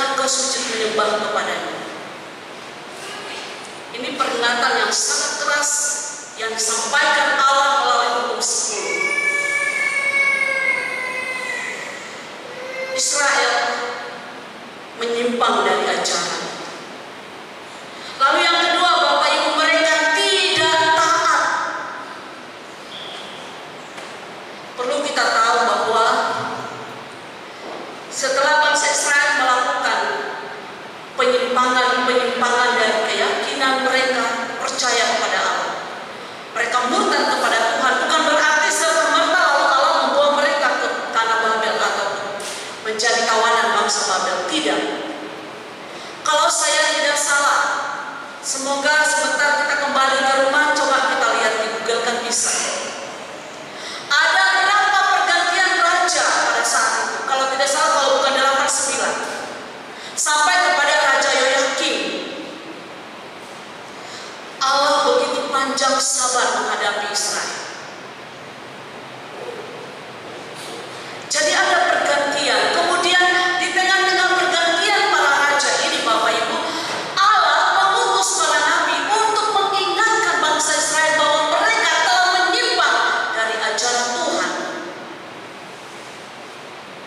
jangan kau sujud menyembah kepadanya. Ini peringatan yang sangat keras yang disampaikan Allah melalui hukum 10. Israel menyimpang dari ajaran. Lalu yang kedua, Bapak Ibu, mereka tidak taat. Perlu kita tahu bahwa setelah bangsa Israel melakukan penyimpangan dari keyakinan mereka percaya kepada Allah, mereka murtad kepada Tuhan, bukan berarti serta-merta lalu Allah membawa mereka ke tanah Babel atau menjadi kawanan bangsa Babel. Tidak. Kalau saya tidak salah, semoga sebentar kita kembali ke rumah, coba kita lihat di Google kan bisa. Ada berapa pergantian raja pada saat itu? Kalau tidak salah, kalau bukan 8/9 sampai kepada Raja Yoyakim. Allah begitu panjang sabar menghadapi Israel. Jadi ada pergantian. Kemudian di tengah-tengah pergantian para raja ini, Bapak Ibu, Allah mengutus para nabi untuk mengingatkan bangsa Israel bahwa mereka telah menyimpang dari ajaran Tuhan.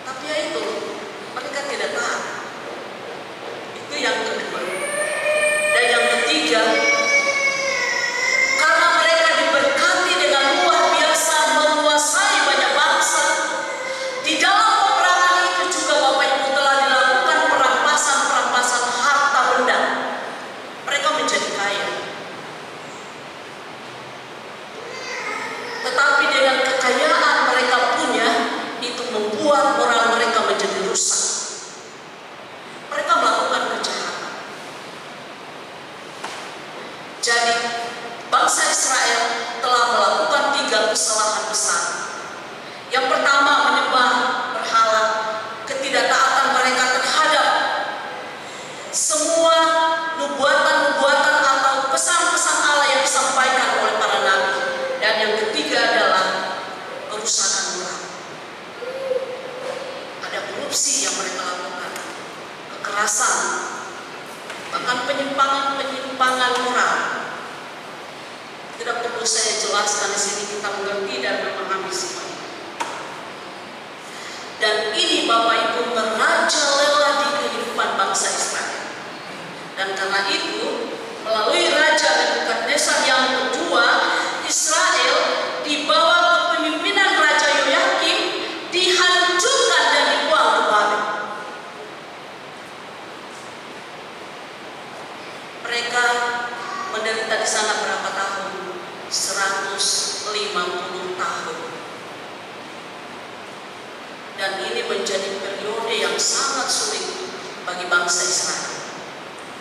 Tapi ya itu, mereka tidak taat. Itu yang kedua. Dan yang ketiga, karena mereka diberkati dengan luar biasa menguasai banyak bangsa, di dalam peperangan itu juga Bapak Ibu telah dilakukan perampasan harta benda. Mereka menjadi kaya. Tetapi dengan kekayaan mereka punya, itu membuat moral mereka menjadi rusak. Mereka melakukan kejahatan. Jadi bangsa Israel telah melakukan 3 kesalahan besar. Yang pertama, menyembah berhala, ketidaktaatan mereka terhadap semua nubuatan-nubuatan atau pesan-pesan Allah yang disampaikan oleh para nabi. Dan yang ketiga adalah kerusakan moral. Ada korupsi yang mereka lakukan, kekerasan, bahkan penyimpangan moral. Tidak perlu saya jelaskan di sini, kita mengerti dan memahami semua. Dan ini Bapak Ibu merajalela di kehidupan bangsa Israel. Dan karena itu, melalui Raja Nebukadnezar yang kedua, Israel di bawah kepemimpinan Raja Yoyakim dihancurkan dan dibuang ke Babel. Mereka menderita di sana berapa tahun? 150 tahun. Dan ini menjadi periode yang sangat sulit bagi bangsa Israel.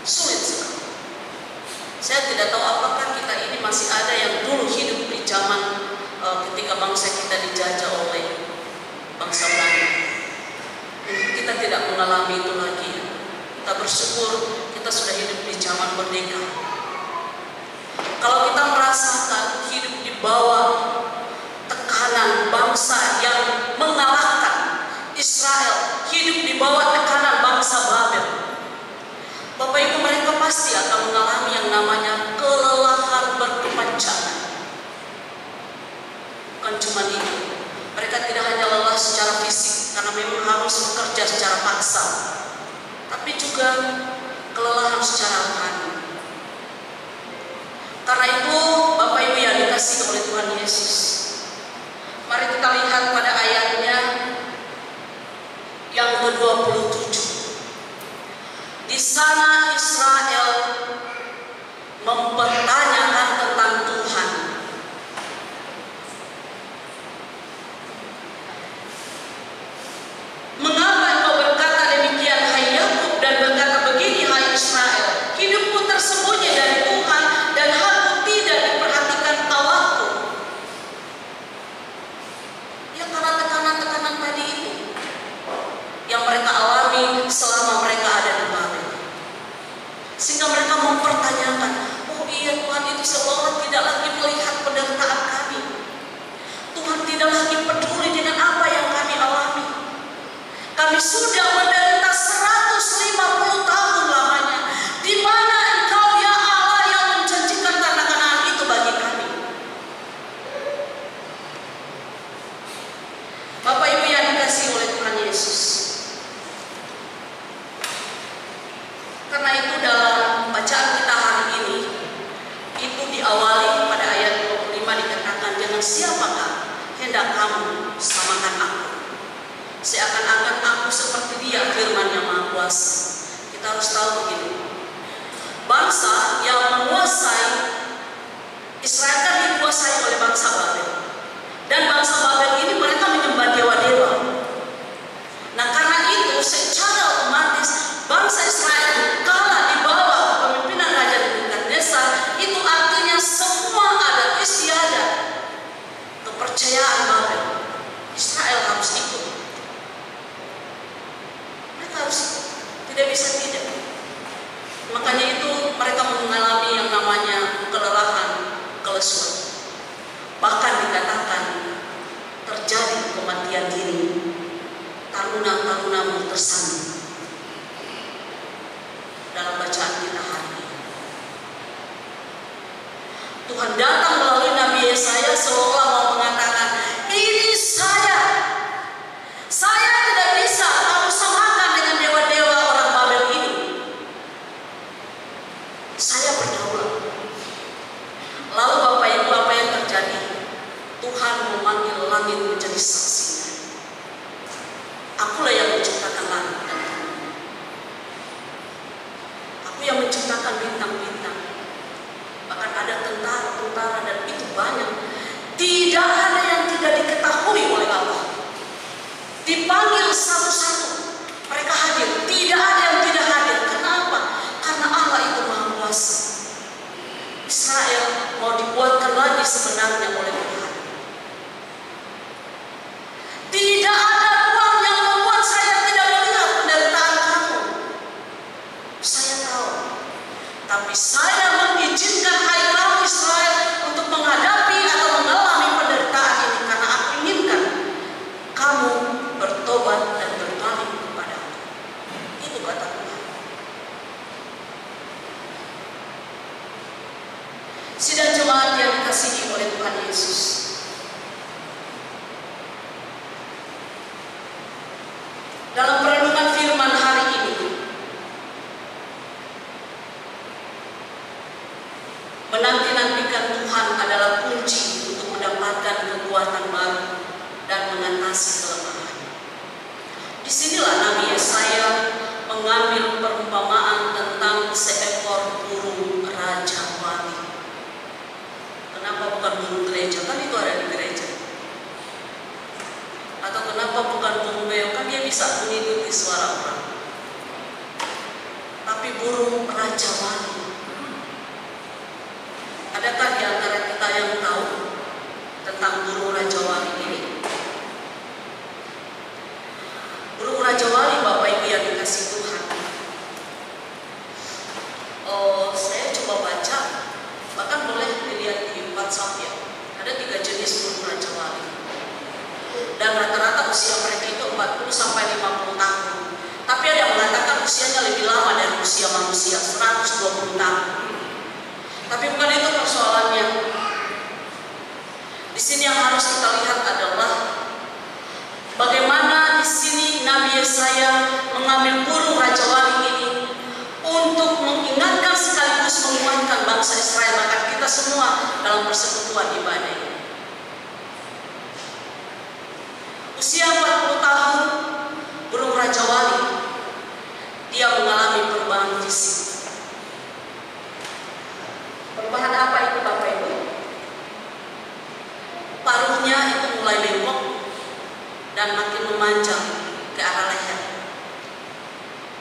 Sulit sekali. Saya tidak tahu apakah kita ini masih ada yang dulu hidup di zaman ketika bangsa kita dijajah oleh bangsa Belanda. Kita tidak mengalami itu lagi. Kita bersyukur kita sudah hidup di zaman merdeka. Kalau kita merasakan hidup di bawah tekanan bangsa yang mengalahkan Israel, hidup di bawah tekanan bangsa Babel, Bapak Ibu, mereka pasti akan mengalami yang namanya kelelahan berkepanjangan. Bukan cuma itu, mereka tidak hanya lelah secara fisik karena memang harus bekerja secara paksa, tapi juga kelelahan secara rohani. Karena itu, Bapak Ibu yang dikasihi oleh Tuhan Yesus, mari kita lihat pada ayatnya yang ke-27. Di sana Israel mempertanyakan tentang Tuhan. Mengapa engkau berkata demikian, hai Yakub, dan berkata begini, hai Israel, hidupmu tersembunyi dari Tuhan dan hakku tidak diperhatikan Allahku. Ya, karena tekanan-tekanan tadi itu yang mereka alami selama mereka ada di Babel, sehingga mereka mempertanyakan, oh iya, Tuhan itu seolah tidak lagi melihat penderitaan kami. Tuhan tidak lagi peduli dengan apa yang kami alami. Kami sudah menderita 150 siapakah hendak kamu samakan aku? Seakan-akan aku seperti dia, firman yang Maha Kuasa. Kita harus tahu begini, bangsa yang menguasai Israel kan dikuasai oleh bangsa Babel. Dan bangsa Babel ini mereka menyembah dewa-dewa. Nah karena itu secara otomatis bangsa Israel kalah di bawah kepemimpinan Raja Nebukadnezar. Itu artinya semua adat istiadat kepercayaan Babel Israel harus ikut. Mereka harus ikut, tidak bisa tidak. Makanya itu mereka mengalami yang namanya kelelahan, kelesuan. Bahkan dikatakan terjadi kematian diri. Taruna-tarunamu tersandung dalam bacaan kita hari ini. Tuhan datang melalui Nabi Yesaya seolah mau mengatakan, ini saya tidak bisa kamu samakan dengan dewa-dewa orang Babel ini. Saya berdaulat. Lalu Bapak Ibu, apa yang terjadi? Tuhan memanggil langit menjadi saksi. Akulah yang menciptakan langit dan bumi. Aku yang menciptakan bintang-bintang. Bahkan ada tentara-tentara dan itu banyak. Tidak ada yang tidak diketahui oleh Allah. Dipanggil satu-satu, mereka hadir. Tidak ada yang tidak hadir. Kenapa? Karena Allah itu Maha Kuasa. Israel mau dibuatkan lagi sebenarnya oleh Tuhan. Tidak ada uang yang membuat saya tidak melihat penderitaan kamu. Saya tahu. Tapi saya mengizinkan hai kamu Israel untuk menghadapi atau mengalami penderitaan ini karena aku inginkan kamu bertobat dan berbalik kepada aku. Itu kata Tuhan. Sidang jemaat yang dikasihi oleh Tuhan Yesus. Dalam perenungan firman hari ini, menanti-nantikan Tuhan adalah kunci untuk mendapatkan kekuatan baru dan mengatasi kelemahan. Disinilah Nabi Yesaya mengambil perumpamaan tentang seekor burung rajawali. Kenapa bukan burung gereja? Kan itu ada di gereja. Atau kenapa bukan burung beo? Kan dia bisa mengikuti suara orang. Tapi burung rajawali. Adakah di antara kita yang tahu tentang burung rajawali ini? Burung rajawali, Bapak Ibu yang dikasih Tuhan. Saya coba baca, bahkan boleh dilihat di WhatsApp ya. Ada 3 jenis burung rajawali. Dan rata-rata usia mereka itu 40 sampai 50 tahun. Tapi ada yang mengatakan usianya lebih lama dari usia manusia, 120 tahun. Tapi bukan itu persoalannya. Di sini yang harus kita lihat adalah bagaimana di sini Nabi Yesaya mengambil burung rajawali ini untuk mengingatkan sekaligus menguatkan bangsa Israel, bahkan kita semua dalam persekutuan ibadah ini. Usia 40 tahun burung rajawali, dia mengalami perubahan fisik. Perubahan apa itu Bapak Ibu? Paruhnya itu mulai bengkok dan makin memanjang ke arah leher.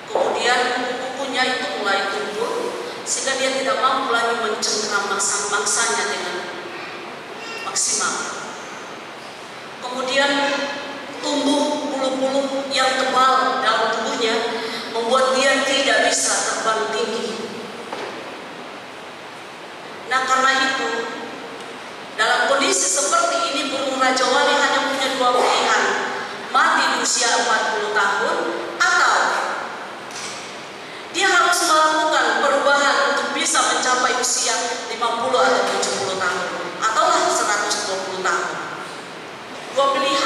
Kemudian kuku-kukunya itu mulai tumbuh sehingga dia tidak mampu lagi mencengkram mangsanya dengan maksimal. Kemudian tumbuh bulu-bulu yang tebal dalam tubuhnya membuat dia tidak bisa terbang tinggi. Nah karena itu, dalam kondisi seperti ini burung rajawali hanya punya 2 pilihan, mati di usia 40 tahun atau dia harus melakukan perubahan untuk bisa mencapai usia 50 atau 70 tahun atau 120 tahun. 2 pilihan